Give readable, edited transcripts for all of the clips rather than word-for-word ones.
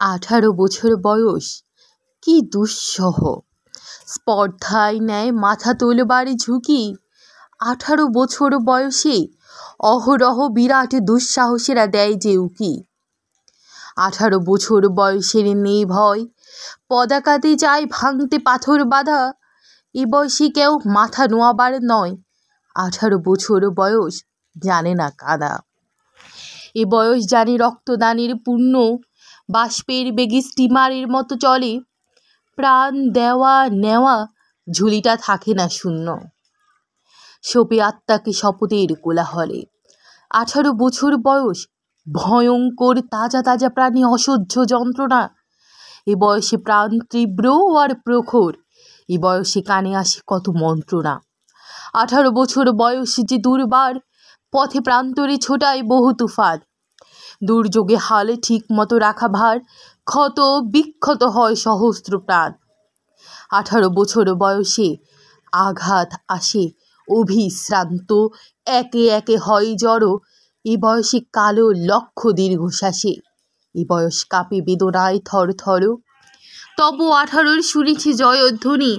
18 বছর বয়স কি দুঃসহ। স্পর্ধায় নেয় মাথা তোলবার ঝুঁকি। 18 বছর বয়সে অহরহ বিরাট দুঃসাহসীরা দেয় যে উকি। 18 বছর বয়সের নির্ভয় পদাকাতে যায় ভাঙতে পাথর বাঁধা। এ বয়সে কেউ মাথা নোয়াবার নয়, 18 বছর বয়স জানে না কাদা। এ বয়স জানে রক্তদানের পুণ্য বাষ্পের বেগে স্টিমারের মতো চলে। প্রাণ দেওয়া নেওয়া ঝুলিটা থাকে না শূন্য, শোপে আত্মাকে শপথের কোলাহলে। 18 বছর বয়স ভয়ঙ্কর তাজা তাজা প্রাণী অসহ্য যন্ত্রণা। এ বয়সে প্রাণ তীব্র আর প্রখর, এ বয়সে কানে আসে কত মন্ত্রণা। 18 বছর বয়স যে দুর্বার, পথে প্রান্তরে ছোটায় বহু তুফান। দুর্যোগে হাল ঠিক মতো রাখা ভার, ক্ষত বিক্ষত হয় সহস্র প্রাণ। 18 বছর বয়সে আঘাত আসে অভিশ্রান্ত, একে একে হয় জড়ো। এ বয়সে কালো লক্ষ দীর্ঘশ্বাসে, এ বয়স কাঁপে বেদনায় থর থর। তবু 18 শুনেছি জয়ধ্বনি,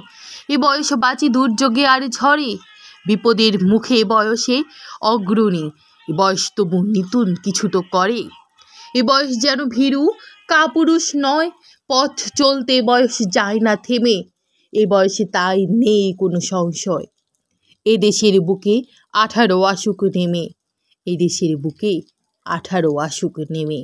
এ বয়স বাঁচি দুর্যোগে আর ঝড়ে। বিপদের মুখে বয়সে অগ্রণী, এ বয়স তবু নিতুন কিছু তো করে। এ বয়স যেন ভীরু কাপুরুষ নয়, পথ চলতে বয়স যায় না থেমে। এ বয়সে তাই নেই কোনো সংশয়, এ দেশের বুকে 18 আসুক নেমে। এ দেশের বুকে 18 আসুক নেমে।